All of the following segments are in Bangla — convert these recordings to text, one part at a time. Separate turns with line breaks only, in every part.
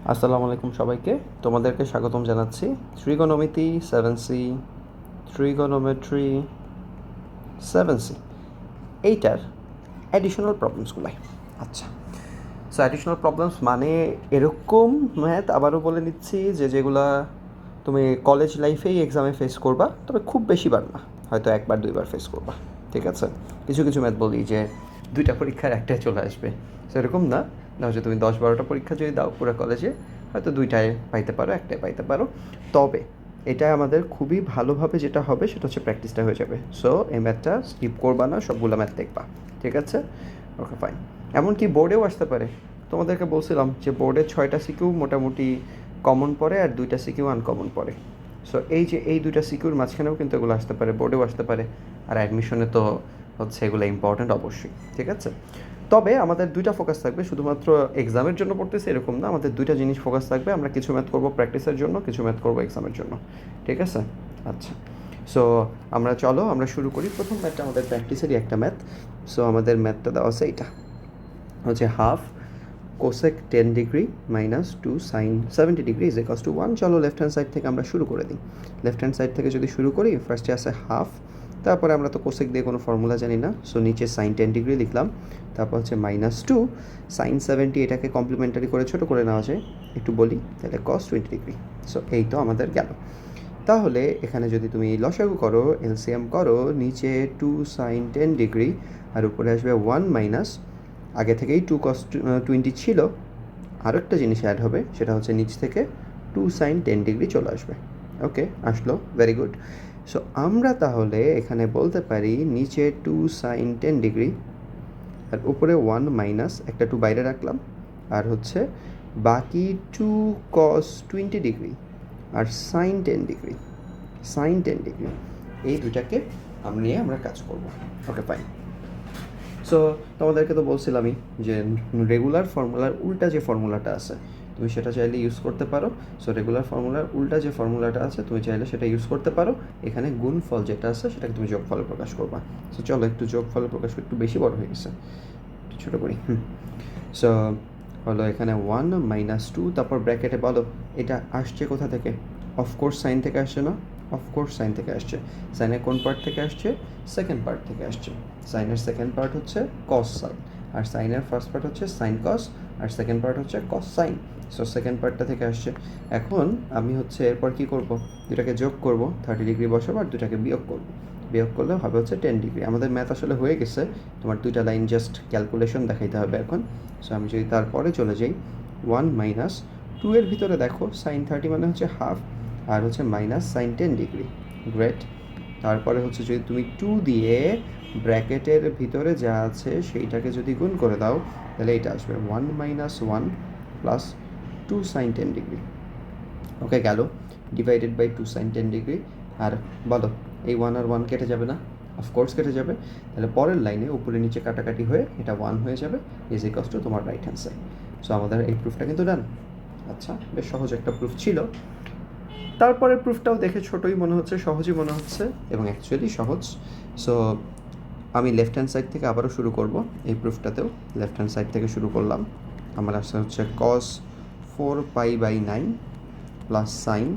আসসালামু আলাইকুম সবাইকে, তোমাদেরকে স্বাগতম জানাচ্ছি ত্রিগোনোমিতি 7C, ট্রিগোনোমেট্রি 7C এইটার অ্যাডিশনাল প্রবলেমসগুলাই। আচ্ছা, সো অ্যাডিশনাল প্রবলেমস মানে এরকম ম্যাথ, আবারও বলে নিচ্ছি, যেগুলা তুমি কলেজ লাইফেই এক্সামে ফেস করবা, তবে খুব বেশিবার না, হয়তো একবার দুইবার ফেস করবা। ঠিক আছে, কিছু কিছু ম্যাথ বলি যে দুইটা পরীক্ষার একটাই চলে আসবে, সেরকম না। না হচ্ছে তুমি 10-12টা পরীক্ষা যদি দাও পুরো কলেজে, হয়তো দুইটায় পাইতে পারো, একটাই পাইতে পারো। তবে এটা আমাদের খুবই ভালোভাবে যেটা হবে সেটা হচ্ছে প্র্যাকটিসটা হয়ে যাবে। সো এই ম্যাথটা স্কিপ করবা না, সবগুলো ম্যাথ দেখবা। ঠিক আছে, ওকে ফাইন। এমনকি বোর্ডেও আসতে পারে। তোমাদেরকে বলছিলাম যে বোর্ডে 6টা সিকিউ মোটামুটি কমন পড়ে আর 2টা সিকিউ আনকমন পড়ে। সো এই যে এই 2টা সিকিউর মাঝখানেও কিন্তু এগুলো আসতে পারে, বোর্ডেও আসতে পারে। আর অ্যাডমিশনে তো হচ্ছে এগুলো ইম্পর্ট্যান্ট অবশ্যই। ঠিক আছে, তবে আমাদের দুইটা ফোকাস থাকবে, শুধুমাত্র এক্সামের জন্য পড়তেছে এরকম না, আমাদের দুইটা জিনিস ফোকাস থাকবে। আমরা কিছু ম্যাথ করবো প্র্যাকটিসের জন্য, কিছু ম্যাথ করবো এক্সামের জন্য। ঠিক আছে, আচ্ছা। সো আমরা শুরু করি। প্রথম ম্যাথটা আমাদের প্র্যাকটিসেরই একটা ম্যাথ। সো আমাদের ম্যাথটা দেওয়া আছে এইটা হচ্ছে half cosec 10 degree minus 2 sine 70 degree is equals to 1। চলো লেফট হ্যান্ড সাইড থেকে আমরা শুরু করে দিই। লেফট হ্যান্ড সাইড থেকে যদি শুরু করি, ফার্স্টে আছে হাফ, তারপরে আমরা তো কোসেক দিয়ে কোনো ফর্মুলা জানি না, সো নিচে সাইন 10 ডিগ্রি লিখলাম, তারপর হচ্ছে মাইনাস 2 সাইন 70, এটাকে কমপ্লিমেন্টারি করে ছোটো করে নেওয়া যায়, একটু বলি তাহলে কস 20 ডিগ্রি। সো এই তো আমাদের গেল। তাহলে এখানে যদি তুমি লসাগু করো, এলসিএম করো, নিচে 2 সাইন 10 ডিগ্রি আর উপরে আসবে 1 মাইনাস, আগে থেকেই 2 কস 20 ছিল, আরও একটা জিনিস অ্যাড হবে, সেটা হচ্ছে নিচ থেকে 2 সাইন 10 ডিগ্রি চলে আসবে। ওকে, আসলো, ভেরি গুড। সো আমরা তাহলে এখানে বলতে পারি নিচে 2 সাইন 10 ডিগ্রি আর উপরে 1 মাইনাস, একটা 2 বাইরে রাখলাম, আর হচ্ছে বাকি 2 কস 20 ডিগ্রি আর সাইন 10 ডিগ্রি, এই দুটাকে নিয়ে আমরা কাজ করব। ওকে ফাইন। সো তোমাদেরকে তো বলছিলামই যে রেগুলার ফর্মুলার উল্টা যে ফর্মুলাটা আছে তুমি সেটা চাইলে ইউজ করতে পারো। সো রেগুলার ফর্মুলার উল্টা যে ফর্মুলাটা আছে তুমি চাইলে সেটা ইউজ করতে পারো। এখানে গুণফল যেটা আছে সেটাকে তুমি যোগফলে প্রকাশ করবা। সো চলো একটু যোগফলে প্রকাশ, একটু বেশি বড় হয়ে গেছে, একটু ছোটো করি। সো হলো এখানে 1 মাইনাস 2, তারপর ব্র্যাকেটে বলো এটা আসছে কোথা থেকে? অফকোর্স সাইন থেকে আসছে না? অফকোর্স সাইন থেকে আসছে। সাইনের কোন পার্ট থেকে আসছে? সেকেন্ড পার্ট থেকে আসছে। সাইনের সেকেন্ড পার্ট হচ্ছে কস সাইন, আর সাইনের ফার্স্ট পার্ট হচ্ছে সাইন কস, আর সেকেন্ড পার্ট হচ্ছে কস সাইন। সো সেকেন্ড পার্টটা থেকে আসছে। এখন আমি হচ্ছে এরপর কী করব, দুটাকে যোগ করব, 30 ডিগ্রি বসাবো, আর দুটাকে বিয়োগ করব। বিয়োগ করলে হবে হচ্ছে 10 ডিগ্রি। আমাদের ম্যাথ আসলে হয়ে গেছে, তোমার দুইটা লাইন জাস্ট ক্যালকুলেশন দেখাইতে হবে এখন। সো আমি যদি তারপরে চলে যাই, 1 মাইনাস 2 এর ভিতরে দেখো সাইন 30 মানে হচ্ছে হাফ, আর হচ্ছে মাইনাস সাইন 10 ডিগ্রি। গ্রেট। তারপরে হচ্ছে যদি তুমি 2 দিয়ে ব্র্যাকেটের ভিতরে যা আছে সেইটাকে যদি গুণ করে দাও, তাহলে এটা আসবে 1 মাইনাস 1 প্লাস 2 সাইন 10 ডিগ্রি। ওকে, গেল, ডিভাইডেড বাই 2 সাইন 10 ডিগ্রি। আর বলো এই 1 আর 1 কেটে যাবে না? অফকোর্স কেটে যাবে। তাহলে পরের লাইনে উপরে নিচে কাটাকাটি হয়ে এটা 1 হয়ে যাবে, ইজ ইকুয়ালস টু তোমার রাইট হ্যান্ড সাইড। সো আমাদের এই প্রুফটা কিন্তু ডান। আচ্ছা, বেশ সহজ একটা প্রুফ ছিল। তারপরের প্রুফটাও দেখে ছোটোই মনে হচ্ছে, সহজই মনে হচ্ছে, এবং অ্যাকচুয়ালি সহজ। সো আমি লেফট হ্যান্ড সাইড থেকে আবারও শুরু করব। এই প্রুফটাতেও লেফট হ্যান্ড সাইড থেকে শুরু করলাম। আমার আসছে হচ্ছে কস 4π/9 প্লাস সাইন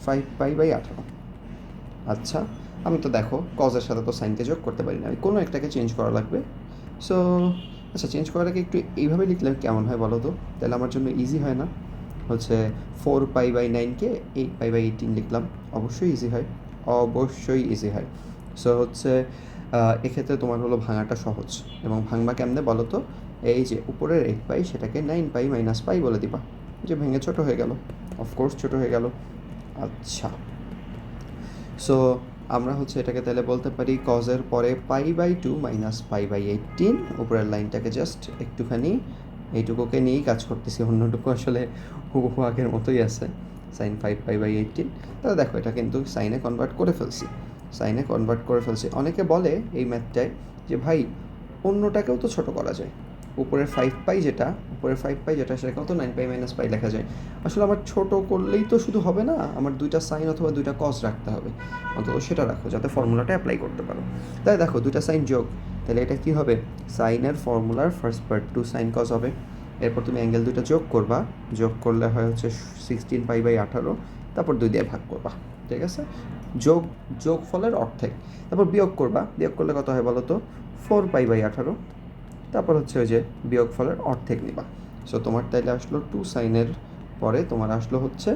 5π/18। আচ্ছা, আমি তো দেখো কজের সাথে তো সাইনকে যোগ করতে পারি না, আমি কোনো একটাকে চেঞ্জ করা লাগবে। সো আচ্ছা, চেঞ্জ করার আগে একটু এইভাবে লিখলে কেমন হয় বলো তো? তাহলে আমার জন্য ইজি হয় না? হচ্ছে 4π/9কে 8π/18 লিখলাম, অবশ্যই ইজি হয়, অবশ্যই ইজি হয়। সো হচ্ছে এক্ষেত্রে তোমার হলো ভাঙাটা সহজ, এবং ভাঙবা কেমনে বলো তো? এই যে উপরের 8π সেটাকে 9π মাইনাস পাই বলে দিবা, যে ভেঙে ছোটো হয়ে গেল, অফকোর্স ছোটো হয়ে গেল। আচ্ছা, সো আমরা হচ্ছে এটাকে তাহলে বলতে পারি কজের পরে π/2 মাইনাস π/18। উপরের লাইনটাকে জাস্ট একটুখানি এইটুকুকে নিয়েই কাজ করতেছি, অন্যটুকু আসলে হুবহু আগের মতোই আছে, সাইন 5π/18। তাহলে দেখো এটা কিন্তু সাইনে কনভার্ট করে ফেলছি। অনেকে বলে এই ম্যাথটায় যে ভাই অন্যটাকেও তো ছোট করা যায়, উপরের 5π যেটা সেটাকেও তো 9π মাইনাস পাই লেখা যায়। আসলে আমার ছোট করলেই তো শুধু হবে না, আমার দুইটা সাইন অথবা দুইটা কস রাখতে হবে, অন্তত সেটা রাখো যাতে ফর্মুলাটা অ্যাপ্লাই করতে পারো। তাই দেখো দুইটা সাইন যোগ, তাহলে এটা কি হবে? সাইনের ফর্মুলার ফার্স্ট পার্ট 2 সাইন কস হবে, এরপর তুমি অ্যাঙ্গেল দুটো যোগ করবা, যোগ করলে হয় হচ্ছে 16 π/18, তারপর 2 দিয়ে ভাগ করবা, ঠিক আছে? যোগ যোগফলের অর্ধেক, তারপর বিয়োগ করবা, বিয়োগ করলে কত হয় বলো তো? 4 π/18, তারপর হচ্ছে ওই যে বিয়োগফলের অর্ধেক নিবা। সো তোমার তাইলে আসলো 2 সাইনের পরে তোমার আসলো হচ্ছে,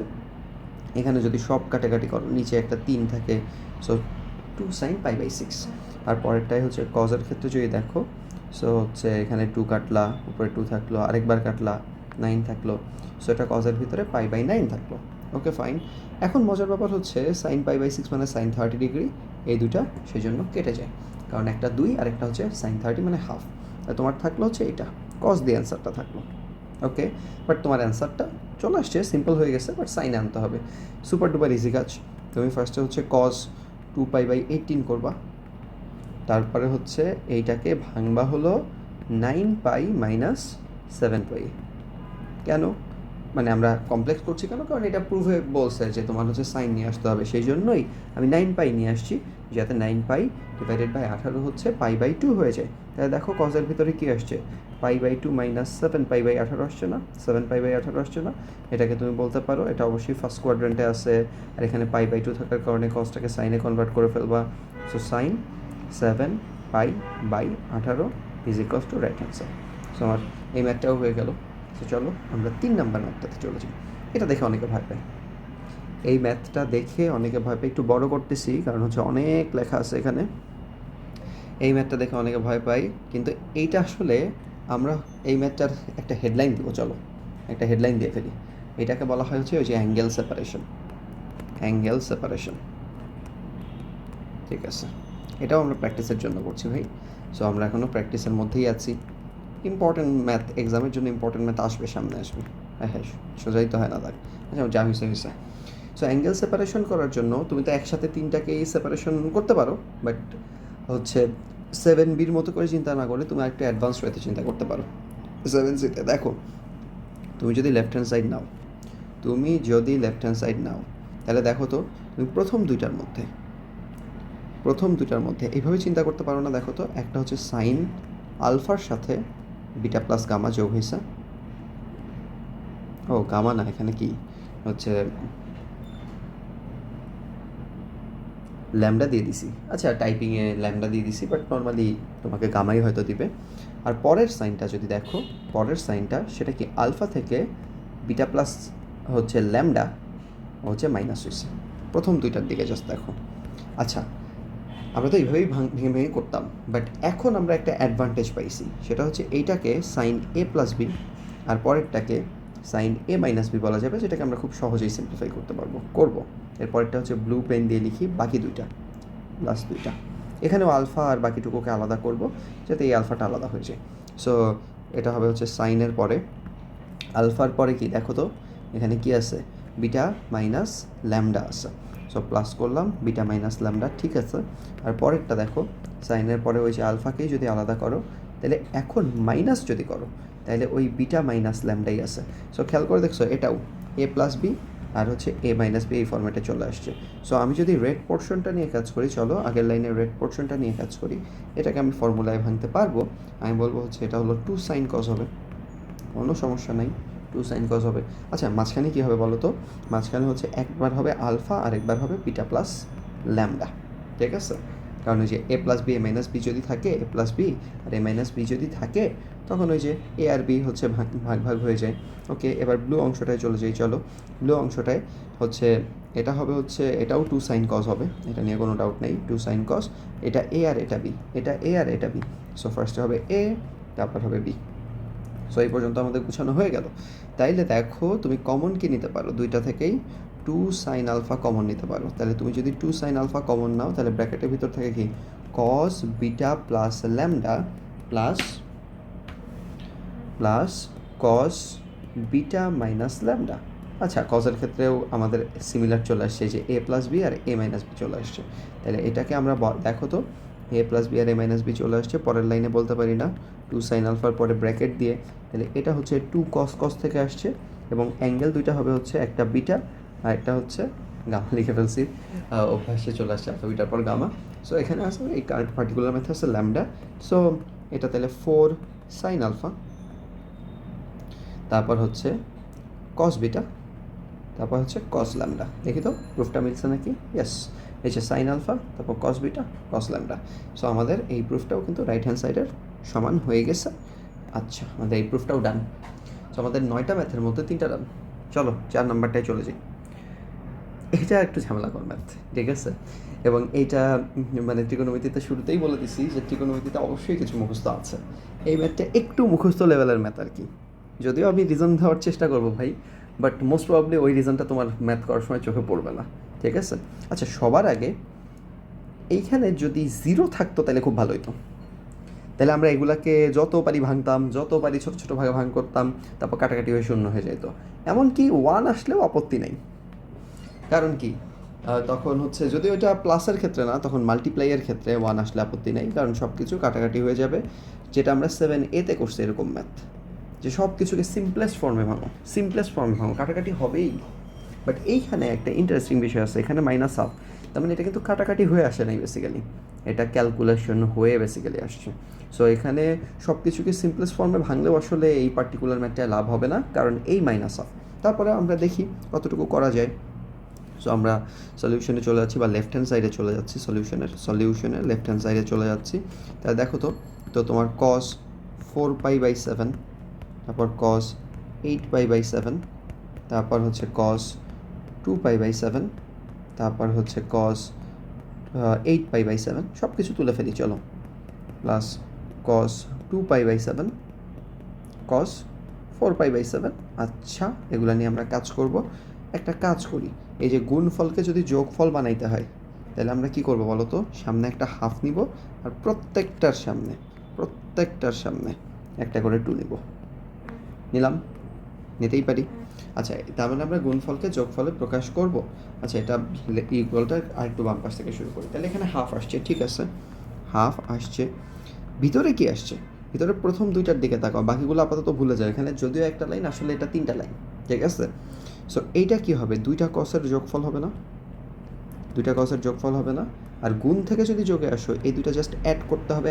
এখানে যদি সব কাটাকাটি করো নিচে একটা 3 থাকে, সো 2 sin π/6। আর পরেরটাই হচ্ছে কজের ক্ষেত্রে যদি দেখো, সো হচ্ছে এখানে 2 কাটলা, উপরে 2 থাকলো, আরেকবার কাটলা 9 থাকলো, সো এটা কজের ভিতরে π/9 থাকলো। Okay fine. এখন মজার ব্যাপার হচ্ছে sin π/6 মানে sin 30 ডিগ্রি, এই দুটা সেই জন্য কেটে যায়, কারণ একটা 2 আর একটা হচ্ছে sin 30 মানে হাফ। তোমার থাকলো হচ্ছে এটা কজ দিয়ে অ্যান্সারটা থাকলো। ওকে, বাট তোমার অ্যান্সারটা চলে আসছে, সিম্পল হয়ে গেছে, বাট সাইন আনতে হবে। সুপার ডুপার ইজি কাজ। তুমি ফার্স্টে হচ্ছে কজ 2π/18 করবা, তারপরে হচ্ছে এইটাকে ভাঙবা হলো 9π - 7π। কেন? মানে আমরা কমপ্লেক্স করছি কেন? কারণ এটা প্রুভে বলছে যে তোমার হচ্ছে সাইন নিয়ে আসতে হবে, সেই জন্যই আমি 9π নিয়ে আসছি, যাতে 9π/18 হচ্ছে π/2 হয়ে যায়। তাহলে দেখো কজের ভিতরে কী আসছে, π/2 - 7π/18 আসছে না? 7π/18 আসছে না? এটাকে তুমি বলতে পারো এটা অবশ্যই ফার্স্ট কোয়াড্রেন্টে আছে, আর এখানে π/2 থাকার কারণে কজটাকে সাইনে কনভার্ট করে ফেলবা। So sine 7π/18 is equals to right answer. So আমার এই ম্যাথটাও হয়ে গেল। তো চলো আমরা 3 নাম্বার ম্যাথটাতে চলে যাই। এটা দেখে অনেকে ভয় পায়, এই ম্যাথটা দেখে অনেকে ভয় পায়। একটু বড় করতেছি কারণ হচ্ছে অনেক লেখা আছে এখানে। এই ম্যাথটা দেখে অনেকে ভয় পায়, কিন্তু এইটা আসলে আমরা এই ম্যাথটার একটা হেডলাইন দেবো। চলো একটা হেডলাইন দিয়ে ফেলি। এটাকে বলা হয় হচ্ছে ওই যে অ্যাঙ্গেল সেপারেশন। অ্যাঙ্গেল সেপারেশন, ঠিক আছে? এটাও আমরা প্র্যাকটিসের জন্য করছি ভাই। সো আমরা এখনও প্র্যাকটিসের মধ্যেই আছি। ইম্পর্টেন্ট ম্যাথ, এক্সামের জন্য ইম্পর্টেন্ট ম্যাথ আসবে, সামনে আসবে। হ্যাঁ, সোজাই তো হয় না দাগ। আচ্ছা, যা হয়েছে হয়েছে। সো অ্যাঙ্গেল সেপারেশন করার জন্য তুমি তো একসাথে তিনটাকেই সেপারেশন করতে পারো, বাট হচ্ছে 7B মতো করে চিন্তা না করে তুমি আরেকটু অ্যাডভান্স ওয়েতে চিন্তা করতে পারো। 7C-তে দেখো, তুমি যদি লেফট হ্যান্ড সাইড নাও, তাহলে দেখো তো তুমি প্রথম দুইটার মধ্যে এইভাবে চিন্তা করতে পারো না? দেখো তো, একটা হচ্ছে সাইন আলফার সাথে বিটা প্লাস গামা যোগ হয়েছে। ও গামা না, এখানে কি হচ্ছে ল্যামডা দিয়ে দিছি। আচ্ছা, টাইপিংয়ে ল্যামডা দিয়ে দিছি, বাট নর্মালি তোমাকে গামাই হয়তো দিবে। আর পরের সাইনটা যদি দেখো, সেটা কি আলফা থেকে বিটা প্লাস হচ্ছে ল্যামডা হচ্ছে মাইনাস হয়েছে। প্রথম দুইটার দিকে জাস্ট দেখো। আচ্ছা, আমরা তো এইভাবেই ভেঙে ভেঙে করতাম, বাট এখন আমরা একটা অ্যাডভান্টেজ পাইছি, সেটা হচ্ছে এইটাকে সাইন A + B আর পরেরটাকে সাইন A - B বলা যাবে, যেটাকে আমরা খুব সহজেই সিম্পলিফাই করবো। এরপরেরটা হচ্ছে ব্লু পেন দিয়ে লিখি বাকি দুইটা, লাস্ট দুইটা। এখানেও আলফা আর বাকিটুকুকে আলাদা করব, যাতে এই আলফাটা আলাদা হয়ে যায়। সো এটা হবে হচ্ছে সাইনের পরে আলফার পরে কি দেখো তো, এখানে কি আছে, বিটা মাইনাস ল্যামডা আছে। সো প্লাস করলাম বিটা মাইনাস ল্যামডা, ঠিক আছে। আর পরেরটা দেখো, সাইনের পরে ওই যে আলফাকেই যদি আলাদা করো, তাহলে এখন মাইনাস যদি করো, তাহলে ওই বিটা মাইনাস ল্যামডাই আছে। সো খেয়াল করে দেখছো, এটাও A + B আর হচ্ছে A - B এই ফর্ম্যাটে চলে আসছে। সো আমি যদি রেড পোর্শনটা নিয়ে কাজ করি, চলো আগের লাইনে রেড পোর্শনটা নিয়ে কাজ করি, এটাকে আমি ফর্মুলায় ভাঙতে পারবো। আমি বলবো হচ্ছে এটা হলো 2 sin cos হবে, কোনো সমস্যা নাই, 2 sin cos হবে। আচ্ছা, মাঝখানে কী হবে বলো তো? মাঝখানে হচ্ছে একবার হবে আলফা আর একবার হবে বিটা প্লাস ল্যামডা, ঠিক আছে? কারণ ওই যে A + B A - B যদি থাকে, A + B R A - B যদি থাকে, তখন ওই যে A আর B হচ্ছে ভাগ হয়ে যায়। ওকে, এবার ব্লু অংশটায় চলে যাই। চলো, ব্লু অংশটায় হচ্ছে এটা হবে হচ্ছে, এটাও 2 sin cos হবে, এটা নিয়ে কোনো ডাউট নেই, 2 sin cos। এটা A আর এটা B, এটা A আর এটা B। সো ফার্স্টে হবে A, তারপর হবে B। সো এই পর্যন্ত আমাদের গুছানো হয়ে গেল। তাইলে দেখো, তুমি কমন কি নিতে পারো? দুইটা থেকেই 2 sin আলফা কমন নিতে পারো। তাহলে তুমি যদি 2 sin আলফা কমন নাও, তাহলে ব্র্যাকেটের ভিতর থেকে কি cos beta plus lambda plus cos beta minus lambda. আচ্ছা, কজের ক্ষেত্রেও আমাদের সিমিলার চলে আসছে, যে A + B R A - B চলে আসছে। তাহলে এটাকে আমরা দেখো তো, A + B R A - B চলে আসছে, পরের লাইনে বলতে পারি না 2 sin আলফার পরে ব্র্যাকেট দিয়ে, তাহলে এটা হচ্ছে 2 cos থেকে আসছে, এবং অ্যাঙ্গেল দুইটা হবে হচ্ছে একটা বিটা আর একটা হচ্ছে গামা। লিখে ফেলছি, অভ্যাসে চলে আসছে আলফা বিটার পর গামা। সো এখানে আছে এই পার্টিকুলার মেথড আছে ল্যামডা। সো এটা তাহলে 4 sin আলফা তারপর হচ্ছে কস বিটা, তারপর হচ্ছে কস ল্যামডা। দেখি তো প্রুফটা মিলছে নাকি? ইয়েস, এই যে সাইন আলফা, তারপর কস বিটা, কস ল্যামডা। সো আমাদের এই প্রুফটাও কিন্তু রাইট হ্যান্ড সাইডের সমান হয়ে গেছে। আচ্ছা, আমাদের এই প্রুফটাও ডান। সো আমাদের 9টা ম্যাথের মধ্যে 3টা ডান। চলো 4 নাম্বারটায় চলে যাই। এটা একটু ঝামেলাকর ম্যাথ, ঠিক আছে? এবং এইটা মানে ত্রিকোণমিতিতে শুরুতেই বলে দিছি যে ত্রিকোণমিতিতে অবশ্যই কিছু মুখস্থ আছে। এই ম্যাথটা একটু মুখস্থ লেভেলের ম্যাথ আর কি, যদিও আমি রিজন দেওয়ার চেষ্টা করবো ভাই, বাট মোস্ট প্রবাবলি ওই রিজনটা তোমার ম্যাথ করার সময় চোখে পড়বে না, ঠিক আছে? আচ্ছা, সবার আগে এইখানে যদি 0 থাকতো তাহলে খুব ভালো হতো। তাহলে আমরা এগুলাকে যত পারি ভাঙতাম, যত পারি ছোটো ছোটো ভাগে ভাগ করতাম, তারপর কাটাকাটি হয়ে শূন্য হয়ে যেত। এমনকি 1 আসলেও আপত্তি নাই। কারণ কি, তখন হচ্ছে যদি ওইটা প্লাসের ক্ষেত্রে না, তখন মাল্টিপ্লাইয়ের ক্ষেত্রে 1 আসলে আপত্তি নেই, কারণ সব কিছু কাটাকাটি হয়ে যাবে। যেটা আমরা 7A-তে করছি এরকম ম্যাথ, যে সব কিছুকে সিম্পলেস্ট ফর্মে ভাঙো, কাটাকাটি হবেই। বাট এইখানে একটা ইন্টারেস্টিং বিষয় আছে, এখানে মাইনাস হাফ, তার মানে এটা কিন্তু কাটাকাটি হয়ে আসে নাই বেসিক্যালি, এটা ক্যালকুলেশন হয়ে বেসিক্যালি আসছে। সো এখানে সব কিছুকে সিম্পলেস্ট ফর্মে ভাঙলেও আসলে এই পার্টিকুলার ম্যাথটায় লাভ হবে না, কারণ এই মাইনাস হাফ। তারপরে আমরা দেখি কতটুকু করা যায়। সো আমরা সলিউশনে চলে যাচ্ছি, বা লেফট হ্যান্ড সাইডে চলে যাচ্ছি, সলিউশনের লেফট হ্যান্ড সাইডে চলে যাচ্ছি। তাহলে দেখো তো তোমার কস 4π/7, তারপর কস 8π/7, তারপর হচ্ছে কস 2π/7, তারপর হচ্ছে কস 8π/7, সব কিছু তুলে ফেলি চলো, প্লাস কস 2π/7, কস 4π/7। আচ্ছা, এগুলো নিয়ে আমরা কাজ করব। একটা কাজ করি, এই যে গুণফলকে যদি যোগফল বানাইতে হয়, তাহলে আমরা কি করব বলো তো? সামনে একটা হাফ নিব, আর প্রত্যেকটার সামনে একটা করে 2 নিব। নিতেই পারি। আচ্ছা, তার মানে আমরা গুণফলকে যোগফলে প্রকাশ করব। আচ্ছা, এটা ইকুয়ালটা আরেকটু বাম পাশ থেকে শুরু করি। তাহলে এখানে হাফ আসছে, ঠিক আছে, হাফ আসছে। ভিতরে কি আসছে? ভিতরে প্রথম 2টার দিকে তাকাও, বাকিগুলো আপাতত ভুলে যায়। এখানে যদিও একটা লাইন, আসলে এটা 3টা লাইন, ঠিক আছে? সো এইটা কি হবে? 2টা কসের যোগফল হবে না? আর গুণ থেকে যদি যোগে আসো, এই 2টা জাস্ট অ্যাড করতে হবে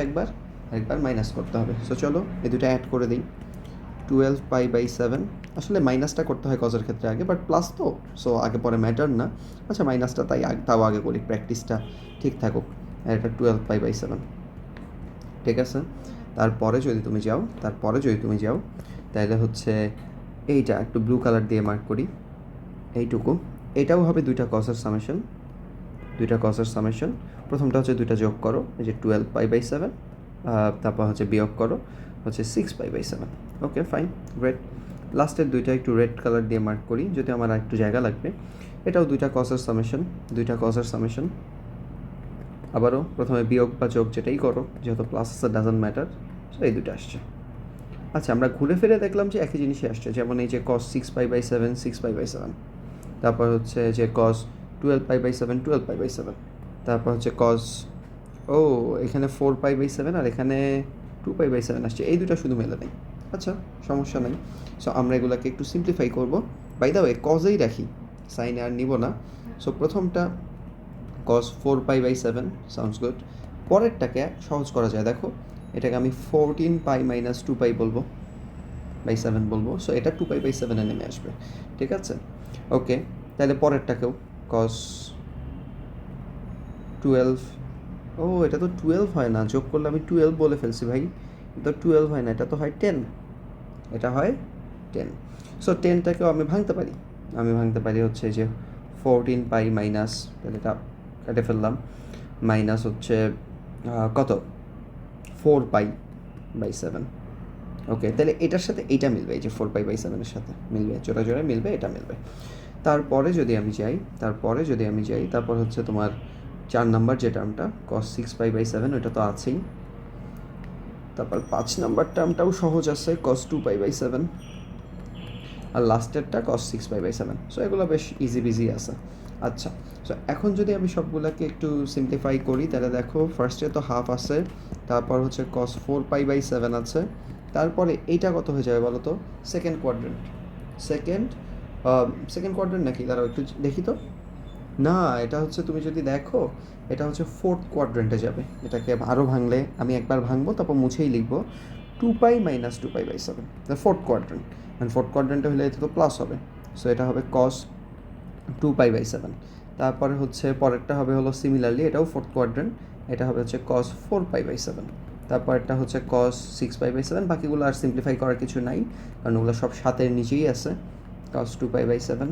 একবার মাইনাস করতে হবে। সো চলো এই 2টা অ্যাড করে দিই। 12π/7, আসলে মাইনাসটা করতে হয় কজের ক্ষেত্রে আগে, বাট প্লাস তো, সো আগে পরে ম্যাটার না। আচ্ছা, মাইনাসটা তাও আগে করি, প্র্যাকটিসটা ঠিক থাকুক। আর এটা 12π/7, ঠিক আছে? তারপরে যদি তুমি যাও তাহলে হচ্ছে এইটা একটু ব্লু কালার দিয়ে মার্ক করি, এইটুকু। এটাও হবে 2টা কসের সামেশন। প্রথমটা হচ্ছে 2টা যোগ করো, এই যে 12π/7, তারপর হচ্ছে বিয়োগ করো হচ্ছে 6π/7। ওকে, ফাইন, গ্রেট। লাস্টের 2টা একটু রেড কালার দিয়ে মার্ক করি, যদি আমার একটু জায়গা লাগবে। এটাও 2টা কসের সামেশন। আবারও প্রথমে বিয়োগ বা যোগ যেটাই করো, যেহেতু প্লাস আছে ডাজন্ট ম্যাটার। সো এই 2টা আসছে। আচ্ছা, আমরা ঘুরে ফিরে দেখলাম যে একই জিনিসই আসছে, যেমন এই যে cos 6π/7, তারপর হচ্ছে যে cos 12π/7, তারপর হচ্ছে cos, এখানে 4π/7 আর এখানে 2π/7 আসছে, এই 2টা শুধু মেলে নেই। আচ্ছা, সমস্যা নেই। সো আমরা এগুলোকে একটু সিম্পলিফাই করবো। বাই দ্য ওয়ে, কজেই রাখি, সাইনে আর নিব না। সো প্রথমটা cos 4π/7 সাউন্ডস গুড। পরেরটাকে সহজ করা যায়, দেখো, এটাকে আমি 14π - 2π বলবো, /7 বলবো। সো এটা 2π/7 নেমে আসবে, ঠিক আছে? ওকে, তাহলে পরেরটাকেও cos 12, এটা তো 12 হয় না, যোগ করলে আমি 12 বলে ফেলছি ভাই। এটা তো 12 হয় না, এটা তো হয় 10, এটা হয় 10। সো 10টাকেও আমি ভাঙতে পারি হচ্ছে যে 14π মাইনাস, তাহলে এটা কেটে ফেললাম, মাইনাস হচ্ছে কত, 4π/7। ওকে, তাহলে এটার সাথে এইটা মিলবে, এই যে 4π/7 এর সাথে মিলবে, জোড়া মিলবে, এটা মিলবে। তারপরে যদি আমি যাই, তারপর হচ্ছে তোমার 4 নাম্বার যে টার্মটা cos 6π/7, ওটা তো আছেই। তারপর 5 নাম্বার টার্মটাও সহজ আছে, cos 2π/7, আর লাস্টেরটা cos 6π/7। সো এগুলো বেশ ইজি আছে। আচ্ছা, সো এখন যদি আমি সবগুলোকে একটু সিম্পলিফাই করি, তাহলে দেখো ফার্স্টে তো হাফ আছে, তারপর হচ্ছে cos 4π/7 আছে, তারপরে এইটা কত হয়ে যাবে বলো তো? সেকেন্ড কোয়াড্রেন্ট নাকি? দাঁড়াও একটু দেখি তো। না, এটা হচ্ছে, তুমি যদি দেখো, এটা হচ্ছে ফোর্থ কোয়াড্রেন্টে যাবে। এটাকে আরও ভাঙলে, আমি একবার ভাঙবো তারপর মুছেই লিখবো, 2 পাই মাইনাস 2 পাই/7, ফোর্থ কোয়াড্রেন্ট, মানে ফোর্থ কোয়াড্রেন্টে হলে এটা তো প্লাস হবে, সো এটা হবে কস 2 পাই/7। তারপরে হচ্ছে পরেরটা হবে হলো সিমিলারলি, এটাও ফোর্থ কোয়াড্রেন্ট, এটা হবে হচ্ছে কস 4 পাই/7। তারপরটা হচ্ছে কস 6 পাই/7। বাকিগুলো আর সিম্পলিফাই করার কিছু নাই, কারণ ওগুলো সব 7-এর নিচেই আছে। কস 2 পাই/7,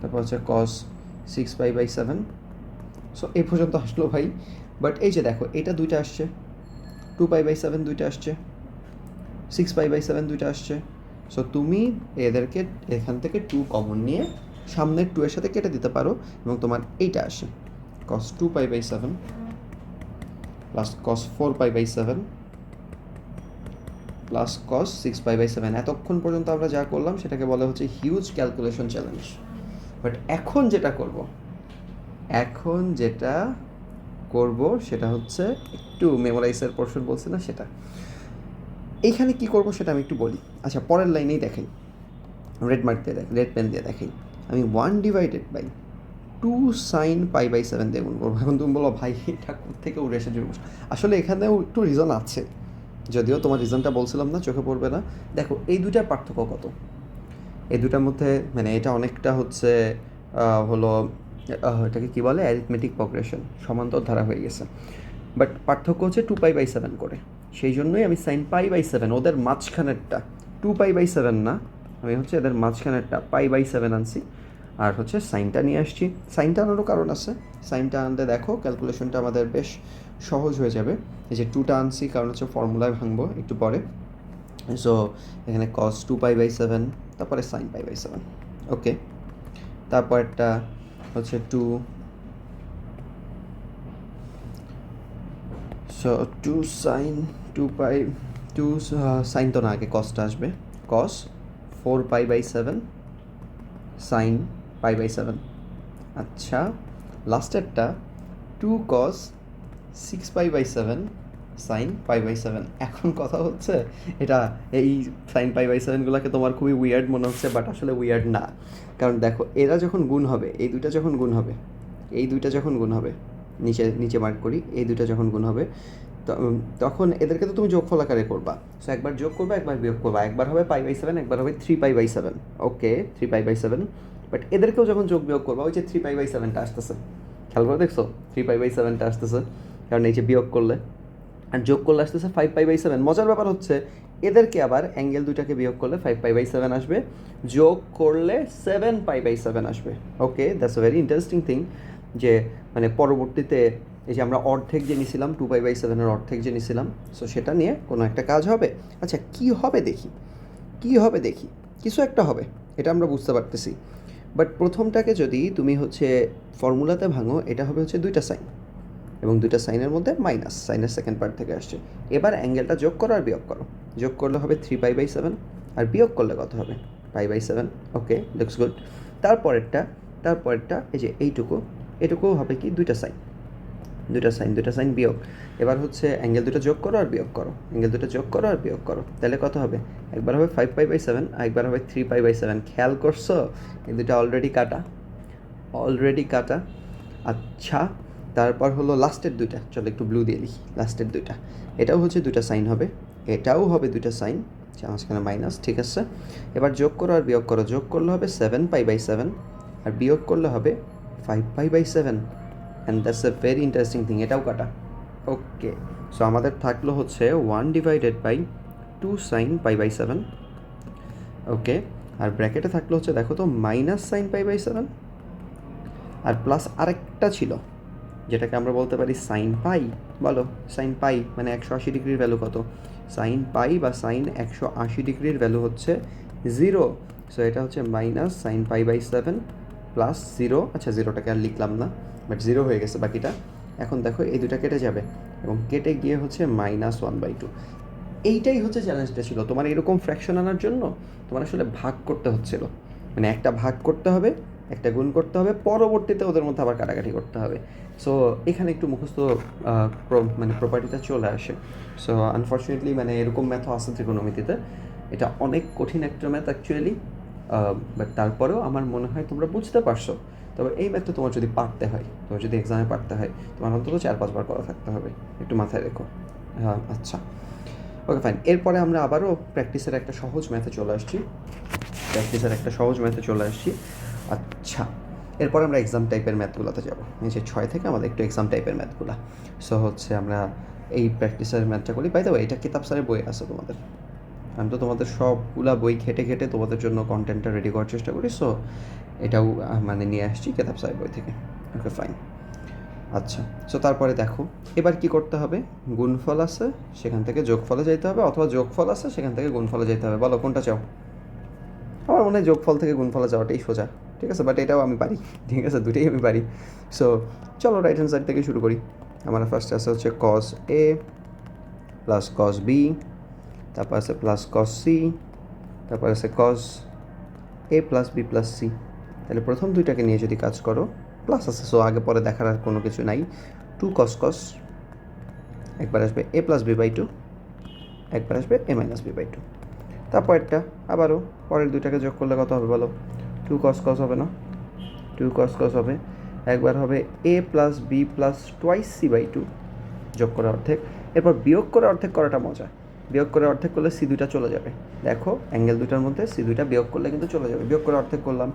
তারপর হচ্ছে কস 6 পাই/7। সো এই পর্যন্ত আসলো ভাই। বাট এই যে দেখো, এটা দুইটা আসছে, 2 পাই/7 দুইটা আসছে, 6 পাই/7 দুইটা আসছে। সো তুমি এদেরকে এখান থেকে 2 কমন নিয়ে সামনের 2 এর সাথে কেটে দিতে পারো, এবং তোমার এইটা আসে কস 2 পাই/7 প্লাস কস 4 পাই/7 প্লাস কস 6 পাই/7। এতক্ষণ পর্যন্ত আমরা যা করলাম সেটাকে বলা হচ্ছে হিউজ ক্যালকুলেশন চ্যালেঞ্জ। বাট এখন যেটা করব সেটা হচ্ছে একটু মেমোরাইজের পোর্শন বলছি না, সেটা এইখানে কি করব সেটা আমি একটু বলি। আচ্ছা, পরের লাইনেই দেখাই, রেড পেন দিয়ে দেখাই। আমি 1/2 সাইন পাই/7 দিয়ে গুণ করবো। এখন তুমি বলো ভাই এটা থেকে উড়ে এসে জন্য, আসলে এখানেও একটু রিজন আছে, যদিও তোমার রিজনটা বলছিলাম না, চোখে পড়বে না। দেখো এই দুইটার পার্থক্য কত, এই দুটার মধ্যে মানে এটা অনেকটা হচ্ছে হলো এটাকে কী বলে, অ্যারিথমেটিক প্রগ্রেশন, সমান্তর ধারা হয়ে গেছে। বাট পার্থক্য হচ্ছে 2 পাই/7 করে, সেই জন্যই আমি সাইন পাই/7 ওদের মাঝখানেরটা, 2 পাই/7 না, আমি হচ্ছে এদের মাঝখানেরটা পাই/7 আনছি, আর হচ্ছে সাইনটা নিয়ে আসছি। সাইনটা আনারও কারণ আছে, সাইনটা আনতে দেখো ক্যালকুলেশনটা আমাদের বেশ সহজ হয়ে যাবে। এই যে 2টা আনছি কারণ হচ্ছে ফর্মুলায় ভাঙবো একটু পরে। সো এখানে কস 2 পাই/7, তারপরে সাইন পাই/7। ওকে, তারপরটা হচ্ছে 2, সো 2 সাইন 2 পাই, 2 সাইন তো না, আগে কসটা আসবে, কস 4 পাই/7 সাইন পাই/7। আচ্ছা, লাস্টেরটা 2 কস 6 পাই/7 সাইন পাই/7। এখন কথা হচ্ছে এটা, এই সাইন পাই/7গুলোকে তোমার খুবই উইয়ার্ড মনে হচ্ছে, বাট আসলে উইয়ার্ড না। কারণ দেখো এরা যখন গুণ হবে, এই দুইটা যখন গুণ হবে, নিচে মার্ক করি, এই দুইটা যখন গুণ হবে তখন এদেরকে তো তুমি যোগফল আকারে করবা। সো একবার যোগ করবা, একবার বিয়োগ করবা, একবার হবে পাই/7, একবার হবে 3 পাই/7। ওকে, 3 পাই/7। বাট এদেরকেও যখন যোগ বিয়োগ করবা, ওই যে 3 পাই/7টা আসতেছে, খেয়াল করে দেখছো 3 পাই/7টা আসতেছে, কারণ এই যে বিয়োগ করলে আর যোগ করলে আসতেছে 5 পাই/7। মজার ব্যাপার হচ্ছে এদেরকে আবার অ্যাঙ্গেল দুইটাকে বিয়োগ করলে 5 পাই/7 আসবে, যোগ করলে 7 পাই/7 আসবে। Okay, that's a very interesting thing, যে মানে পরবর্তীতে এই যে আমরা অর্ধেক যে নিয়েছিলাম, 2 পাই/7-এর অর্ধেক যে নিয়েছিলাম, সো সেটা নিয়ে কোনো একটা কাজ হবে। আচ্ছা, কী হবে দেখি, কিছু একটা হবে, এটা আমরা বুঝতে পারতেছি। বাট প্রথমটাকে যদি তুমি হচ্ছে ফর্মুলাতে ভাঙো, এটা হবে হচ্ছে 2টা সাইন, এবং 2টা সাইনের মধ্যে মাইনাস, সাইনের সেকেন্ড পার্ট থেকে আসছে। এবার অ্যাঙ্গেলটা যোগ করো আর বিয়োগ করো, যোগ করলে হবে 3 পাই/7, আর বিয়োগ করলে কত হবে, পাই/7। ওকে, লুকস গুড। তারপরেরটা এই যে এটুকু হবে কি, 2টা সাইন বিয়োগ। এবার হচ্ছে অ্যাঙ্গেল দুটো যোগ করো আর বিয়োগ করো, তাহলে কত হবে, একবার হবে 5 পাই/7 আর একবার হবে 3 পাই/7। খেয়াল করছো এই দুটো অলরেডি কাটা। আচ্ছা, তারপর হলো লাস্টের দুইটা, চলো একটু ব্লু দিয়ে লিখি, লাস্টের দুইটা, এটাও হচ্ছে 2টা সাইন হবে, এটাও হবে 2টা সাইন, মাঝখানে মাইনাস, ঠিক আছে। এবার যোগ করো আর বিয়োগ করো, যোগ করলে হবে 7 পাই/7 আর বিয়োগ করলে হবে 5 পাই/7। And that's a very interesting thing, এটাও কাটা। ওকে, সো আমাদের থাকলো হচ্ছে 1/2 সাইন পাই/7। ওকে, আর ব্র্যাকেটে থাকলো হচ্ছে দেখো তো মাইনাস সাইন পাই/7, আর প্লাস আরেকটা ছিল যেটাকে আমরা বলতে পারি সাইন পাই। বলো, সাইন পাই মানে 180 ডিগ্রির ভ্যালু কত, সাইন পাই বা সাইন 180 ডিগ্রির ভ্যালু হচ্ছে 0। সো এটা হচ্ছে মাইনাস সাইন পাই/7 প্লাস 0। আচ্ছা, 0টাকে আর লিখলাম না, বাট 0 হয়ে গেছে বাকিটা। এখন দেখো এই দুটা কেটে যাবে, এবং কেটে গিয়ে হচ্ছে -1/2। এইটাই হচ্ছে চ্যালেঞ্জটা ছিল তোমার, এরকম ফ্র্যাকশন আনার জন্য তোমার আসলে ভাগ করতে হচ্ছিল, মানে একটা ভাগ করতে হবে, একটা গুণ করতে হবে, পরবর্তীতে ওদের মধ্যে আবার কাটাকাটি করতে হবে। সো এখানে একটু মুখস্থ মানে প্রপার্টিটা চলে আসে। সো আনফর্চুনেটলি মানে এরকম ম্যাথও আছে ত্রিকোণমিতিতে, এটা অনেক কঠিন একটা ম্যাথ অ্যাকচুয়ালি, বাট তারপরেও আমার মনে হয় তোমরা বুঝতে পারছো। তবে এই ম্যাথটা তোমার যদি এক্সামে পারতে হয়, তোমার অন্তত 4-5 বার করা থাকতে হবে, একটু মাথায় রেখো। আচ্ছা, ওকে ফাইন, এরপরে আমরা আবারও প্র্যাকটিসের একটা সহজ ম্যাথে চলে আসছি। আচ্ছা, এরপর আমরা এক্সাম টাইপের ম্যাথগুলোতে যাবো। এই যে 6 থেকে আমাদের একটু এক্সাম টাইপের ম্যাথগুলো। সো হচ্ছে আমরা এই প্র্যাকটিসের ম্যাথটা করি। বাই দ্য ওয়ে, এটা কিতাব স্যারের বই আছে তোমাদের। আমি তো তোমাদের সবগুলা বই ঘেটে তোমাদের জন্য কন্টেন্টটা রেডি করার চেষ্টা করি। সো এটাও মানে নিয়ে আসছি কিতাব স্যারের বই থেকে। Okay fine. আচ্ছা, সো তারপরে দেখো এবার কি করতে হবে, গুণফল আছে সেখান থেকে যোগফলে যাইতে হবে, অথবা যোগফল আছে সেখান থেকে গুণফলে যেতে হবে। বলো কোনটা চাও? আমার মনে হয় যোগফল থেকে গুণফলে যাওয়াটাই সোজা, ঠিক আছে? বাট এটাও আমি পারি, ঠিক আছে, দুটোই আমি পারি। সো চলো রাইট হ্যান্ড সাইড থেকে শুরু করি। আমার ফার্স্টে আছে হচ্ছে কস এ প্লাস কস বি, তারপর আছে প্লাস কস সি, তারপর আছে কস এ প্লাস বি প্লাস সি। তাহলে প্রথম দুইটাকে নিয়ে যদি কাজ করো, প্লাস আছে, সো আগে পরে দেখার আর কোনো কিছু নাই। 2 cos cos, একবার আসবে এ প্লাস বি বাই টু, একবার আসবে এ মাইনাস বি বাই টু। তারপরটা আবারও পরের দুইটাকে যোগ করলে কত হবে বলো? 2 cos cos হবে না? 2 cos cos হবে, একবার হবে A plus B plus twice C by two, যোগ করে অর্ধেক। এরপর বিয়োগ করে অর্ধেক করাটা মজা। বিয়োগ করে অর্ধেক করলে সি দুইটা চলে যাবে। দেখো অ্যাঙ্গেল দুটার মধ্যে সি দুইটা বিয়োগ করলে কিন্তু চলে যাবে। বিয়োগ করে অর্ধেক করলাম,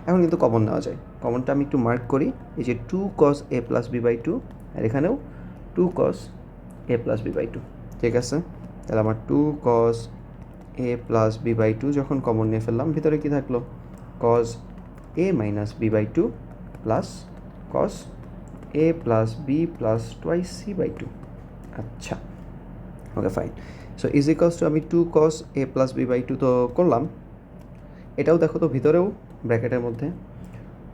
এখন কিন্তু কমন নেওয়া যায়। কমনটা আমি একটু মার্ক করি, এই যে 2 cos A plus B by two, আর এখানেও 2 cos A plus B by two, ঠিক আছে? তাহলে আমার 2 cos A plus B by two যখন কমন নিয়ে ফেললাম, ভিতরে কী থাকলো? cos A minus B by two plus cos A plus B plus twice C by two. আচ্ছা, okay fine. So is equals to আমি 2 cos A plus B by two তো করলাম, এটাও দেখো তো ভিতরেও ব্র্যাকেটের মধ্যে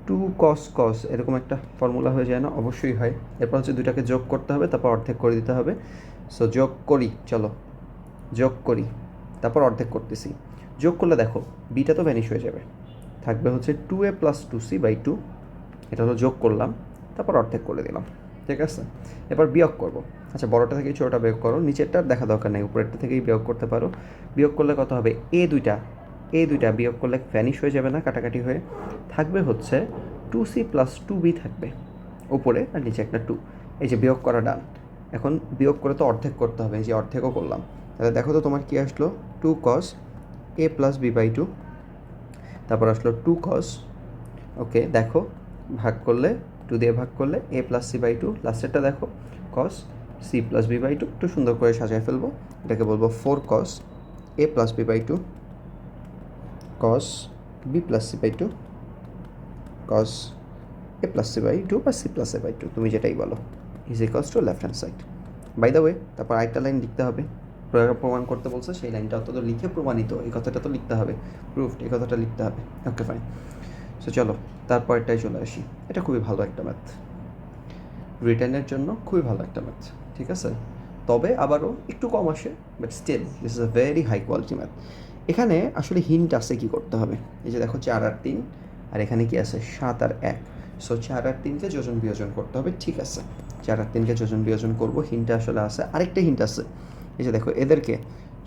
2 cos cos এরকম একটা ফর্মুলা হয়ে যায় না? অবশ্যই হয়। এরপর হচ্ছে দুটাকে যোগ করতে হবে, তারপর অর্ধেক করে দিতে হবে। সো যোগ করি, চলো যোগ করি, তারপর অর্ধেক করতেছি। যোগ করলে দেখো বিটা তো ভ্যানিশ হয়ে যাবে, থাকবে হচ্ছে 2a plus 2c by two. এটা হলো যোগ করলাম, তারপর অর্ধেক করে দিলাম, ঠিক আছে? এবার বিয়োগ করব। আচ্ছা, বড়টা থেকে ছোটোটা বিয়োগ করো, নিচেরটার দেখা দরকার নেই, উপরেরটা থেকেই বিয়োগ করতে পারো। বিয়োগ করলে কত হবে? এ দুইটা বিয়োগ করলে ভ্যানিশ হয়ে যাবে না, কাটাকাটি হয়ে থাকবে হচ্ছে 2c প্লাস 2b থাকবে উপরে, আর নিচে একটা 2। এই যে বিয়োগ করা ডান। এখন বিয়োগ করে তো অর্ধেক করতে হবে, এই যে অর্ধেকও করলাম। তাহলে দেখো তো তোমার কী আসলো? 2 cos A plus B by two, তারপর আসলো 2 cos, ওকে দেখো ভাগ করলে 2 দিয়ে ভাগ করলে A plus C by two, লাস্টেরটা দেখো cos C plus B by two. একটু সুন্দর করে সাজায় ফেলবো, এটাকে বলবো 4 cos A plus B by two, cos B plus C by two, cos A plus C by two বা C plus A by two, তুমি যেটাই বলো, is equals to left hand side. By the way, তারপর আরেকটা লাইন লিখতে হবে, প্রমাণ করতে বলছে, সেই লাইনটা অন্তত লিখে প্রমাণিত এই কথাটা তো লিখতে হবে, প্রুফড এই কথাটা লিখতে হবে। ওকে ফাইন। সো চলো তারপরটাই চলে আসি। এটা খুবই ভালো একটা ম্যাথ, রিটার্নের জন্য খুবই ভালো একটা ম্যাথ, ঠিক আছে? তবে আবারও একটু কম আসে, but still this is a very high quality math. এখানে আসলে হিন্ট আছে কী করতে হবে। এই যে দেখো 4 আর 3, আর এখানে কি আছে 7 আর 1। সো 4 আর 3কে যোজন বিয়োজন করতে হবে, ঠিক আছে? 4 আর 3কে যোজন বিয়োজন করবো, হিন্টটা আসলে আছে। আরেকটা হিন্ট আছে, এই যে দেখো এদেরকে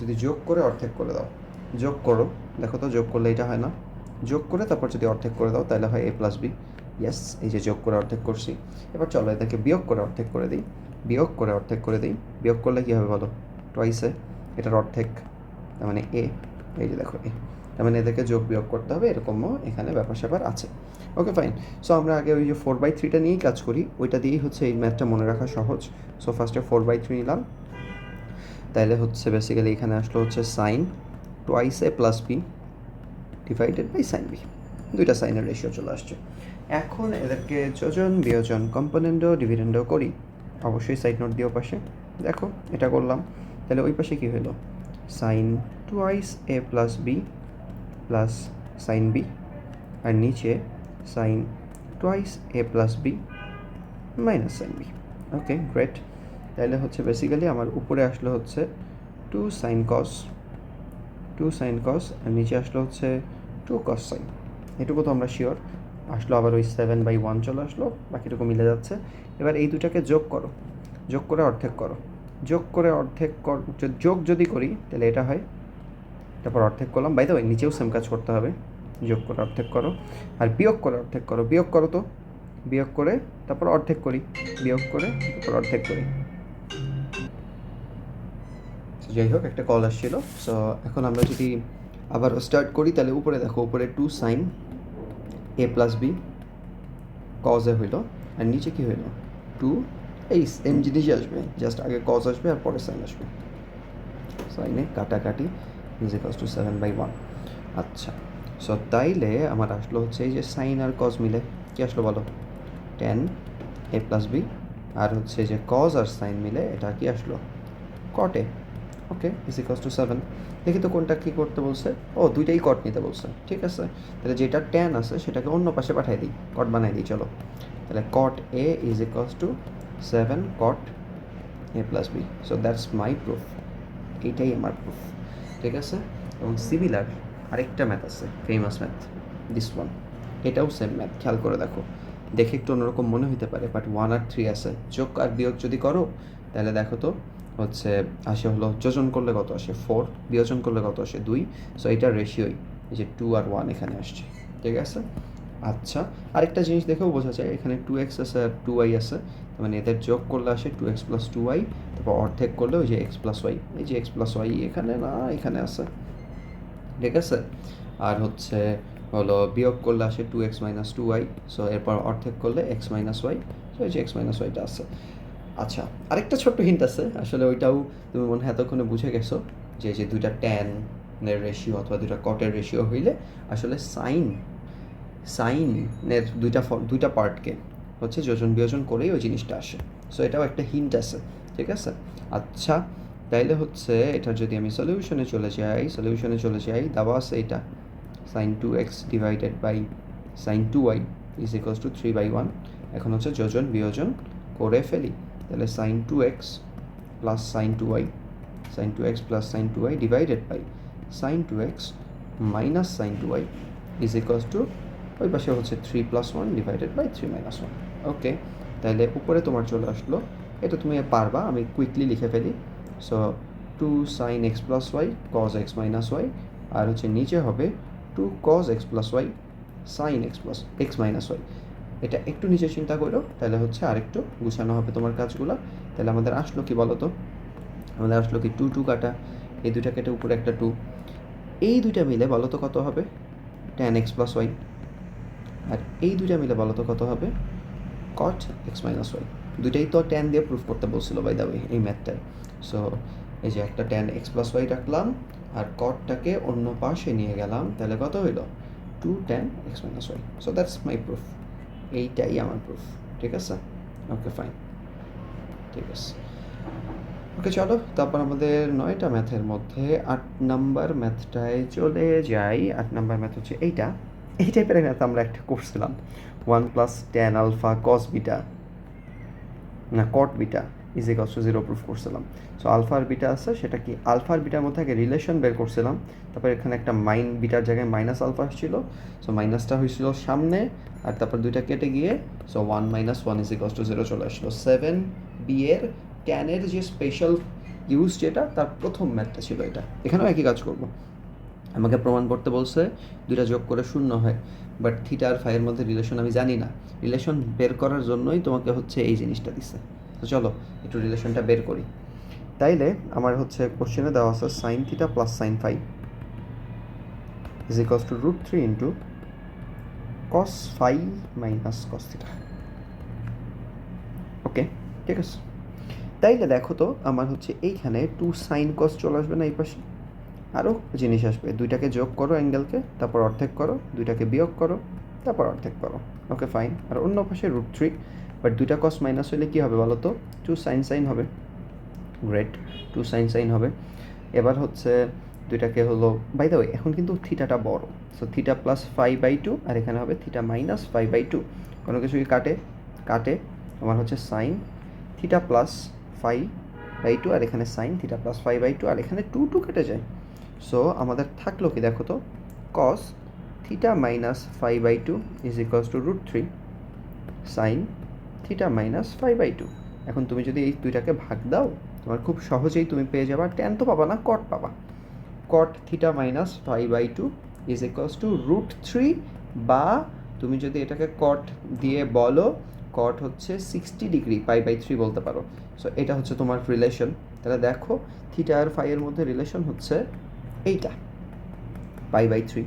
যদি যোগ করে অর্ধেক করে দাও, যোগ করো, দেখো তো যোগ করলে এটা হয় না? যোগ করে তারপর যদি অর্ধেক করে দাও তাহলে হয় এ প্লাস বি। ইয়েস, এই যে যোগ করে অর্ধেক করছি। এবার চলো এদেরকে বিয়োগ করে অর্ধেক করে দিই, বিয়োগ করে অর্ধেক করে দিই। বিয়োগ করলে কী হবে বলো? টোয়াইসে এটার অর্ধেক, তার মানে এ। এই যে দেখো এ, তার মানে এদেরকে যোগ বিয়োগ করতে হবে, এরকমও এখানে ব্যাপার স্যাপার আছে। ওকে ফাইন। সো আমরা আগে ওই যে 4/3টা নিয়েই কাজ করি, ওইটা দিয়েই হচ্ছে এই ম্যাথটা মনে রাখা সহজ। সো ফার্স্টে 4/3 নিলাম, তাইলে হচ্ছে বেসিক্যালি এখানে আসলো হচ্ছে sine twice A plus B divided by sine B, দুইটা সাইনের রেশিও চলে আসছে। এখন এদেরকে যোজন বিয়োজন কম্পোনেন্টও ডিভিডেন্ডও করি, অবশ্যই সাইড নোট দিও পাশে। দেখো এটা করলাম, তাহলে ওই পাশে কী হলো? Sine twice A plus B plus sine B, আর নিচে sine twice A plus B minus sine B. Okay great. তাহলে হচ্ছে বেসিক্যালি আমার উপরে আসলো হচ্ছে 2 সাইন কস, আর নিচে আসলো হচ্ছে 2 cos সাইন। এটুকু তো আমরা শিওর। আসলো আবার ওই 7/1 চলে আসলো, বাকিটুকু মিলে যাচ্ছে। এবার এই দুটাকে যোগ করো, যোগ করে অর্ধেক করো, যোগ করে অর্ধেক যোগ যদি করি তাহলে এটা হয়, তারপর অর্ধেক করলাম। বাই দ্য ওয়ে নিচেও সেম কাজ করতে হবে, যোগ করে অর্ধেক করো, আর বিয়োগ করে অর্ধেক করো। বিয়োগ করো তো, বিয়োগ করে তারপর অর্ধেক করি, বিয়োগ করে তারপর অর্ধেক করি। যাই হোক একটা কল আসছিল। সো এখন আমরা যদি আবার স্টার্ট করি তাহলে উপরে দেখো, উপরে 2 sine A plus B cos A হইলো, আর নিচে কি হইলো 2, এই সেম জিনিসই আসবে, জাস্ট আগে কজ আসবে আর পরে সাইন আসবে। সাইনে কাটাকাটি ইজ ইকুয়ালস টু 7/1। আচ্ছা, সো তাইলে আমার আসলো হচ্ছে এই যে সাইন আর কজ মিলে কি আসলো বলো, 10 এ প্লাস বি, আর হচ্ছে যে কজ আর সাইন মিলে এটা কি আসলো কট এ। ওকে, ইজ ইকুয়ালস টু 7। দেখি তো কোনটা কী করতে বলছে। ও, দুইটাই কট নিতে বলছে, ঠিক আছে। তাহলে যেটা ট্যান আছে সেটাকে অন্য পাশে পাঠিয়ে দিই, কট বানাই দিই। চলো, তাহলে cot A is equals to 7 cot A plus B. So that's my proof, এইটাই আমার প্রুফ, ঠিক আছে। এবং সিমিলার আরেকটা ম্যাথ আছে, ফেমাস ম্যাথ, দিস ওয়ান। এটাও সেম ম্যাথ, খেয়াল করে দেখো। দেখে একটু অন্যরকম মনে হতে পারে, বাট 1 আর 3 আছে। যোগ আর বিয়োগ যদি করো তাহলে দেখো তো হচ্ছে আসে হলো, যোজন করলে কত আসে 4, বিয়োজন করলে কত আসে 2। সো এইটার রেশিওই এই যে 2 আর 1 এখানে আসছে, ঠিক আছে। আচ্ছা, আরেকটা জিনিস দেখেও বোঝা যায়, এখানে 2x আছে আর 2y আছে, মানে এদের যোগ করলে আসে 2x প্লাস 2y, তারপর অর্ধেক করলে ওই যে x প্লাস ওয়াই, এই যে x প্লাস ওয়াই এখানে না এখানে আছে, ঠিক আছে। আর হচ্ছে হলো বিয়োগ করলে আসে 2x মাইনাস 2y, সো এরপর অর্ধেক করলে x মাইনাস ওয়াই, সো এই যে x মাইনাস ওয়াইটা আছে। আচ্ছা, আরেকটা ছোট্ট হিন্ট আছে, আসলে ওইটাও তুমি মনে হয় এতক্ষণে বুঝে গেছো, যে যে দুইটা ট্যানের রেশিও অথবা দুইটা কটের রেশিও হইলে আসলে সাইনের দুইটা পার্টকে হচ্ছে যোজন বিয়োজন করেই ওই জিনিসটা আসে। সো এটাও একটা হিন্ট আছে, ঠিক আছে। আচ্ছা, তাইলে হচ্ছে এটার যদি আমি সলিউশনে চলে যাই, দেওয়া আছে এটা sine 2x divided by sine 2y is equals to 3/1। এখন হচ্ছে যোজন বিয়োজন করে ফেলি, তাহলে sine 2x plus sine 2y, sine 2x plus sine 2y divided by sine 2x minus sine 2y is equals to ওই পাশে হচ্ছে 3 + 1 ডিভাইডেড বাই 3 - 1। ওকে, তাহলে উপরে তোমার চলে আসলো, এটা তুমি পারবা, আমি কুইকলি লিখে ফেলি। So 2 sin x plus y cos x minus y, আর হচ্ছে নিচে হবে 2 cos x plus y sin x minus y. এটা একটু নিচে চিন্তা করো, তাহলে হচ্ছে আরেকটু গুছানো হবে তোমার কাজগুলো। তাহলে আমাদের আসলো কি বলো তো, আমাদের আসলো কি 2 2 কাটা, এই দুইটা কেটে উপরে একটা 2, এই দুইটা মিলে বলো তো কত হবে tan x প্লাস ওয়াই, আর এই দুইটা মিলে বলো তো কত হবে cot x মাইনাস ওয়াই। দুইটাই তো ট্যান দিয়ে প্রুফ করতে বলছিল বাই দ্য ওয়ে এই ম্যাথটায়। সো এই যে একটা tan x প্লাস ওয়াই রাখলাম আর কটটাকে অন্য পাশে নিয়ে গেলাম, তাহলে কত হইল 2 tan x minus Y. So that's my proof, এইটাই আমার প্রুফ, ঠিক আছে। ওকে ফাইন, ঠিক আছে। ওকে চলো, তারপর আমাদের 9টা ম্যাথের মধ্যে 8 নাম্বার ম্যাথটায় চলে যাই। 8 নাম্বার ম্যাথ হচ্ছে এইটা, এই টাইপের ম্যাথ আমরা একটা করছিলাম, 1 + tan আলফা cos বিটা না cot beta is equals to 0 proof করছিলাম। সো আলফা আর বিটা আছে, সেটা কি আলফা আর বিটার মধ্যে আগে রিলেশন বের করছিলাম, তারপর এখানে একটা বিটার জায়গায় মাইনাস আলফা আসছিল, সো মাইনাসটা হয়েছিল সামনে, আর তারপর দুইটা কেটে গিয়ে সো 1 - 1 ইজ ইকুয়ালস টু 0 চলে আসলো। 7b এর ট্যানের যে স্পেশাল ইউজ, যেটা তার প্রথম ম্যাথটা ছিল এটা। এখানেও একই কাজ করব, আমাকে প্রমাণ করতে বলছে দুইটা যোগ করে 0 হয়, বাট থিটা আর ফাইয়ের মধ্যে রিলেশন আমি জানি না, রিলেশন বের করার জন্যই তোমাকে হচ্ছে এই জিনিসটা দিচ্ছে। তো চলো একটু রিলেশনটা বের করি। তাইলে আমার হচ্ছে কোশ্চেনে দেওয়া আছে sine theta plus sine phi is equals to √3 into cos phi minus cos theta. Okay, ঠিক আছে। তাইলে দেখো তো আমার হচ্ছে এইখানে 2 সাইন কস চলে আসবে না এই পাশে, আরও জিনিস আসবে, দুইটাকে যোগ করো অ্যাঙ্গেলকে, তারপর অর্ধেক করো, দুইটাকে বিয়োগ করো, তারপর অর্ধেক করো। ওকে ফাইন, আর অন্য পাশে √3, বাট দুইটা কস মাইনাস হলে কী হবে বলো তো 2 সাইন হবে। গ্রেট, 2 সাইন হবে। এবার হচ্ছে দুইটাকে হলো বাই দ্য ওয়ে, এখন কিন্তু থিটাটা বড়, সো থিটা প্লাস 5/2, আর এখানে হবে থিটা মাইনাস 5/2। কোনো কিছু কি কাটে আমার হচ্ছে সাইন থিটা প্লাস 5/2, আর এখানে সাইন থিটা প্লাস 5/2, আর এখানে 2 2 কেটে যায়। সো আমাদের থাকলো কি দেখো তো, cos theta minus 5/2 is equals to √3 sine theta minus 5/2। এখন তুমি যদি এই দুইটাকে ভাগ দাও, তোমার খুব সহজেই তুমি পেয়ে যাবা, ট্যান তো পাবা না, কট পাবা। কট theta minus 5/2 is equals to √3, বা তুমি যদি এটাকে কট দিয়ে বলো, কট হচ্ছে 60 ডিগ্রি, π/3 বলতে পারো। সো এটা হচ্ছে তোমার রিলেশন, তাহলে দেখো থিটা আর ফাইয়ের মধ্যে রিলেশন হচ্ছে এইটা, π/3।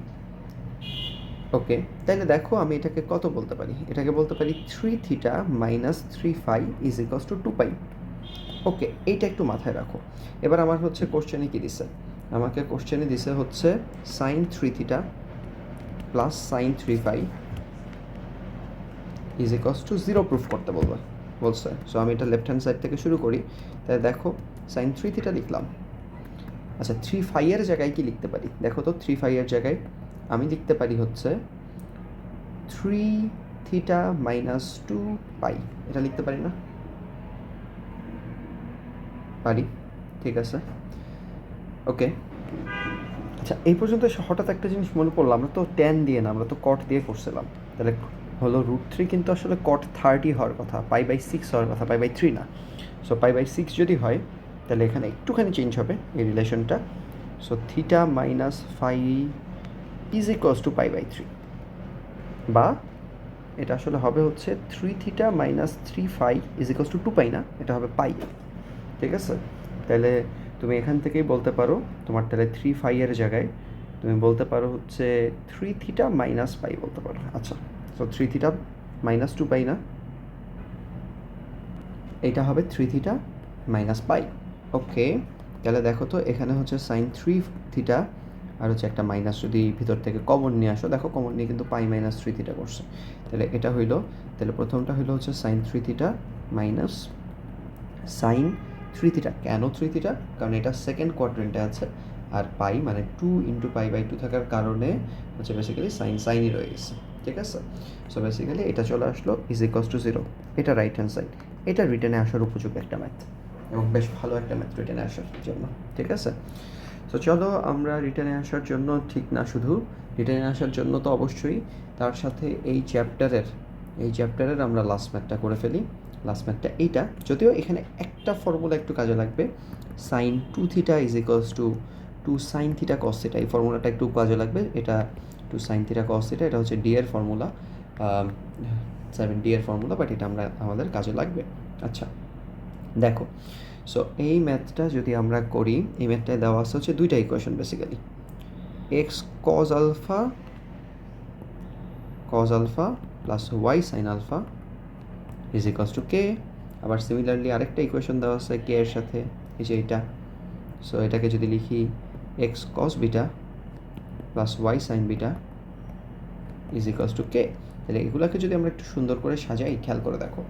ওকে, তাহলে দেখো আমি এটাকে কত বলতে পারি, এটাকে বলতে পারি 3 theta minus 3 phi is equals to 2 pi. Okay, এইটা একটু মাথায় রাখো। এবার আমার হচ্ছে কোশ্চেনে কী দিছে, আমাকে কোশ্চেনে দিছে হচ্ছে sine 3 theta plus sine 3 phi is equals to 0 proof করতে বলছে। সো আমি এটা লেফট হ্যান্ড সাইড থেকে শুরু করি। তাই দেখো সাইন 3 থিটা লিখলাম। আচ্ছা 3 ফাইয়ের জায়গায় কি লিখতে পারি, দেখো তো 3 ফাইয়ের জায়গায় আমি লিখতে পারি হচ্ছে 3 থিটা মাইনাস 2 পাই, এটা লিখতে পারি না? পারি, ঠিক আছে। ওকে, আচ্ছা এই পর্যন্ত হঠাৎ একটা জিনিস মনে পড়লো, আমরা তো ট্যান দিয়ে না, আমরা তো কট দিয়ে করছিলাম। তাহলে হলো √3 কিন্তু আসলে কট 30 হওয়ার কথা, π/6 হওয়ার কথা, π/3 না। সো π/6 যদি হয় তাহলে এখানে একটুখানি চেঞ্জ হবে এই রিলেশনটা। So theta minus phi is equals to π/3, বা এটা আসলে হবে হচ্ছে 3 theta minus 3 phi is equals to 2 pi, না এটা হবে পাই। ঠিক আছে, তাহলে তুমি এখান থেকেই বলতে পারো তোমার তাহলে 3 ফাইয়ের জায়গায় তুমি বলতে পারো হচ্ছে 3 থিটা মাইনাস পাই বলতে পারো। আচ্ছা, সো 3 থিটা মাইনাস 2 পাই, না এইটা হবে 3 থিটা মাইনাস পাই। ওকে, তাহলে দেখো তো এখানে হচ্ছে সাইন 3 থিটা আর হচ্ছে একটা মাইনাস যদি ভিতর থেকে কমন নিয়ে আসো, দেখো কমন নিয়ে কিন্তু পাই মাইনাস 3 থিটা করছে। তাহলে এটা হইলো, তাহলে প্রথমটা হইলো হচ্ছে sine 3 theta minus sine 3 theta. কেন 3 থিটা? কারণ এটা সেকেন্ড কোয়াড্রেন্টে আছে, আর পাই মানে 2 ইন্টু π/2 থাকার কারণে হচ্ছে বেসিক্যালি সাইনই রয়ে গেছে। ঠিক আছে, সো বেসিক্যালি এটা চলে আসলো ইজ ইকুয়ালস টু 0। এটা রাইট হ্যান্ড সাইড, এটা রিটেনে আসার উপযোগী একটা ম্যাথ এবং বেশ ভালো একটা ম্যাথ রিটেনে আসার জন্য। ঠিক আছে, সো চলো আমরা রিটেনে আসার জন্য, ঠিক না শুধু রিটেনে আসার জন্য তো অবশ্যই, তার সাথে এই চ্যাপ্টারের আমরা লাস্ট ম্যাথটা করে ফেলি। লাস্ট ম্যাথটা এইটা, যদিও এখানে একটা ফর্মুলা একটু কাজে লাগবে, sine 2 theta is equals to 2 sine theta cos theta, এই ফর্মুলাটা একটু কাজে লাগবে। এটা 2 সাইন থিটা কস থিটা, এটা হচ্ছে ডি এর ফর্মুলা, 7D এর ফর্মুলা, বাট এটা আমাদের কাজে লাগবে। আচ্ছা দেখো, সো এই ম্যাথটা যদি আমরা করি, এই ম্যাথটায় দেওয়া আছে হচ্ছে দুইটা equation basically, x cos alpha plus y sine alpha is equals to k. আবার সিমিলারলি আরেকটা ইকুয়েশন দেওয়া আছে কে এর সাথে, এই যে এইটা। সো এটাকে যদি লিখি x cos beta plus y sine beta is equals to k. তাহলে এগুলোকে যদি আমরা একটু সুন্দর করে সাজাই, খেয়াল করে দেখো,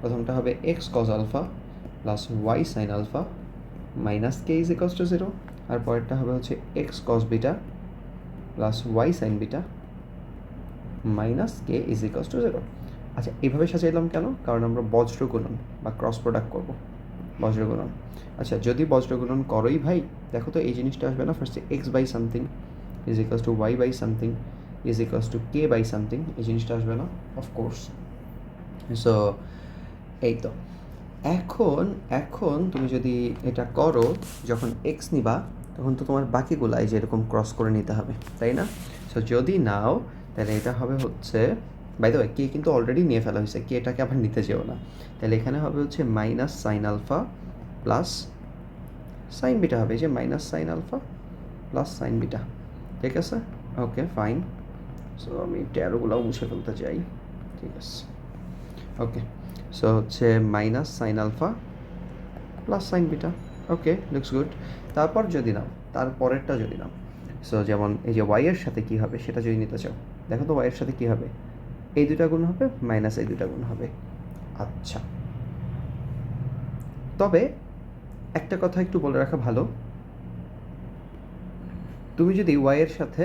প্রথমটা হবে x cos alpha plus y sine alpha minus k is equals to 0, আর পরেরটা হবে হচ্ছে x cos beta plus y sine beta minus k is equals to 0। আচ্ছা এইভাবে সাজাইলাম কেন? কারণ আমরা বজ্রগুণন বা ক্রস প্রোডাক্ট করবো, বজ্রগুণন। আচ্ছা যদি বজ্রগুণন করোই ভাই, দেখো তো এই জিনিসটা আসবে না, ফার্স্টে x by something is equals to y by something is equals to k by something, এই জিনিসটা আসবে না অফকোর্স। সো এই তো, এখন তুমি যদি এটা করো, যখন এক্স নিবা তখন তো তোমার বাকিগুলাই যেরকম ক্রস করে নিতে হবে, তাই না? সো যদি নাও তাহলে এটা হবে হচ্ছে, বাই দ্য ওয়ে কে কিন্তু অলরেডি নিয়ে ফেলা হয়েছে, কে এটাকে আবার নিতে যেও না। তাহলে এখানে হবে হচ্ছে minus sine alpha plus sine beta হবে, যে minus sine alpha plus sine beta. ঠিক আছে, ওকে ফাইন। সো আমি ট্যারোগুলোও মুছে ফেলতে চাই, ঠিক আছে। ওকে, সো হচ্ছে minus sine alpha plus sine beta. Okay, looks good. তারপর যদি নাও, তারপরেরটা যদি নাও, সো যেমন এই যে ওয়াইয়ের সাথে কী হবে সেটা যদি নিতে চাও, দেখো তো ওয়াইয়ের সাথে কী হবে, এই দুটা গুণ হবে মাইনাস এই দুটা গুণ হবে। আচ্ছা, তবে একটা কথা একটু বলে রাখা ভালো, তুমি যদি ওয়াইয়ের সাথে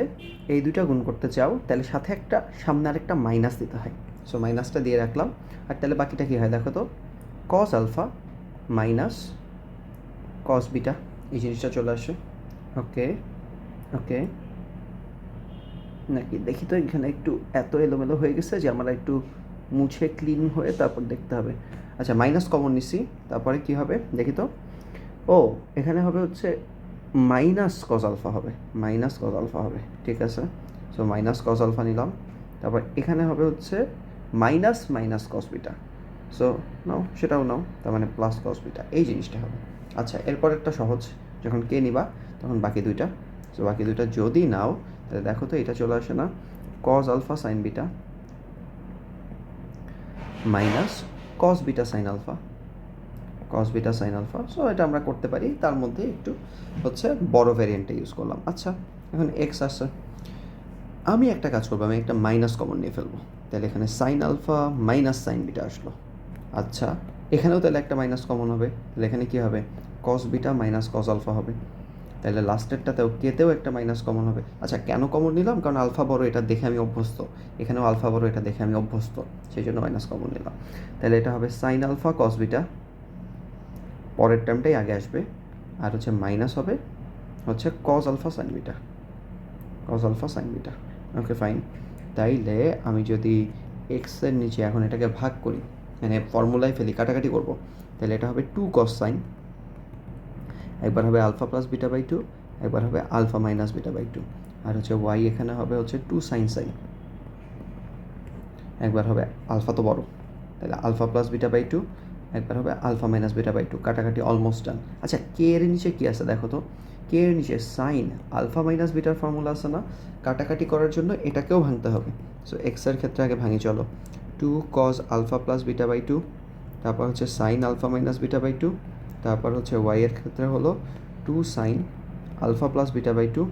এই দুইটা গুণ করতে চাও তাহলে সাথে একটা সামনে আরেকটা মাইনাস দিতে হয়। সো মাইনাসটা দিয়ে রাখলাম, আর তাহলে বাকিটা কী হয় দেখো তো, cos alpha minus cos beta, এই জিনিসটা চলে আসে। ওকে ওকে, নাকি দেখি তো এখানে একটু এত এলোমেলো হয়ে গেছে যে আমরা একটু মুছে ক্লিন হয়ে তারপর দেখতে হবে। আচ্ছা মাইনাস কমন নিছি, তারপরে কি হবে দেখি তো, ও এখানে হবে হচ্ছে মাইনাস কজ আলফা হবে, মাইনাস কজ আলফা হবে, ঠিক আছে। সো মাইনাস কজ আলফা নিলাম, তারপর এখানে হবে হচ্ছে minus minus cos beta. So now, সেটাও নাও, তার মানে প্লাস কস বিটা, এই জিনিসটা হবে। আচ্ছা, এরপর একটা সহজ, যখন কে নিবা তখন বাকি দুইটা। সো বাকি দুইটা যদি নাও তাহলে দেখো তো এটা চলে আসে না, cos alpha sine beta minus cos beta sine alpha, cos beta sine alpha. So এটা আমরা করতে পারি, তার মধ্যে একটু হচ্ছে বড় ভ্যারিয়েন্টটা ইউজ করলাম। আচ্ছা, এখন এক্স আসছে, আমি একটা কাজ করবো, আমি একটা মাইনাস কমন নিয়ে ফেলবো, তাহলে এখানে sine alpha minus sine beta আসলো। আচ্ছা, এখানেও তাহলে একটা মাইনাস কমন হবে, তাহলে এখানে কী হবে, cos beta minus cos alpha হবে। তাহলে লাস্টেরটাতেও কেতেও একটা মাইনাস কমন হবে। আচ্ছা, কেন কমন নিলাম, কারণ আলফা বড় এটা দেখে আমি অভ্যস্ত, এখানেও আলফা বড় এটা দেখে আমি অভ্যস্ত, সেই জন্য মাইনাস কমন নিলাম। তাহলে এটা হবে সাইন আলফা কস বিটা, পরের টার্মটাই আগে আসবে, আর হচ্ছে মাইনাস হবে হচ্ছে cos alpha sine beta, cos alpha sine beta. Okay fine. তাইলে আমি যদি এক্সের নিচে এখন এটাকে ভাগ করি, মানে ফর্মুলায় ফেলি, কাটাকাটি করব, তাহলে এটা হবে 2 কস সাইন, একবার হবে আলফা প্লাস বিটা বাই 2, একবার হবে আলফা মাইনাস বিটা বাই 2, আর হচ্ছে ওয়াই এখানে হবে হচ্ছে 2 সাইন সাইন, একবার হবে আলফা তো বড়, তাহলে আলফা প্লাস বিটা বাই 2, একবার হবে আলফা মাইনাস বিটা বাই 2, কাটাকাটি অলমোস্ট ডান। আচ্ছা, কে এর নিচে কী আছে দেখো তো, কে এর নিচে সাইন আলফা মাইনাস বিটার ফর্মুলা আছে না, কাটাকাটি করার জন্য এটাকেও ভাঙতে হবে। সো এক্সের ক্ষেত্রে আগে ভাঙি চলো, 2 cos alpha plus beta by 2, তারপর হচ্ছে sine alpha minus beta by 2, তারপর হচ্ছে ওয়াই এর ক্ষেত্রে হলো 2 sine alpha plus beta by 2,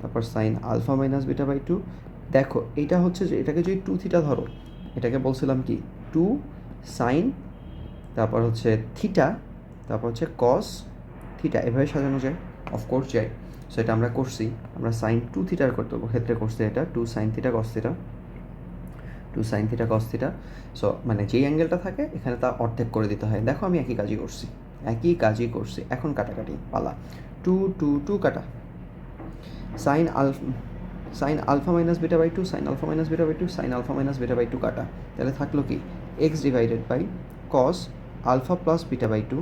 তারপর sine alpha minus beta by 2। দেখো এইটা হচ্ছে যে এটাকে যদি 2 থিটা ধরো, এটাকে বলছিলাম কি 2 সাইন, তারপর হচ্ছে থিটা, তারপর হচ্ছে কস থিটা, এভাবে সাজানো যায়, অফকোর্স যায়। সো এটা আমরা করছি, আমরা সাইন 2 থিটার করতে ক্ষেত্রে করছি এটা 2 sine theta cos theta, 2 sine theta cos theta. So মানে যেই অ্যাঙ্গেলটা থাকে এখানে তা অর্ধেক করে দিতে হয়। দেখো আমি একই কাজই করছি, একই কাজই করছি। এখন কাটাকাটি পালা, 2 2 2 কাটা, sine alpha minus beta by 2, sine alpha minus beta by 2, sine alpha minus beta by 2 কাটা, তাহলে থাকলো কি x divided by cos alpha plus beta by 2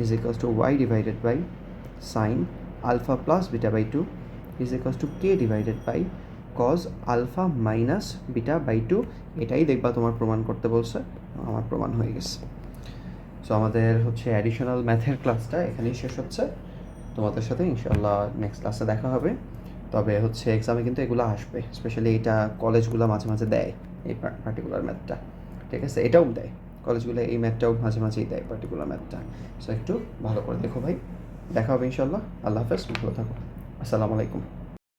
is equals to y divided by sine alpha plus beta by 2 is equals to k divided by cos alpha minus beta by 2। এটাই দেখবা তোমার প্রমাণ করতে বলছে, আমার প্রমাণ হয়ে গেছে। সো আমাদের হচ্ছে অ্যাডিশনাল ম্যাথের ক্লাসটা এখানেই শেষ হচ্ছে, তোমাদের সাথে ইনশাআল্লাহ নেক্সট ক্লাসে দেখা হবে। তবে হচ্ছে এক্সামে কিন্তু এগুলো আসবে, স্পেশালি এটা কলেজগুলো মাঝে মাঝে দেয়, এই পার্টিকুলার ম্যাথটা, ঠিক আছে, এটাও দেয় কলেজগুলো, এই ম্যাথটাও মাঝে মাঝেই দেয় পার্টিকুলার ম্যাথটা। সো একটু ভালো করে দেখো ভাই, দেখা হবে ইনশাআল্লাহ। আল্লাহ হাফেজ, ভালো থাকো, আসসালামু আলাইকুম।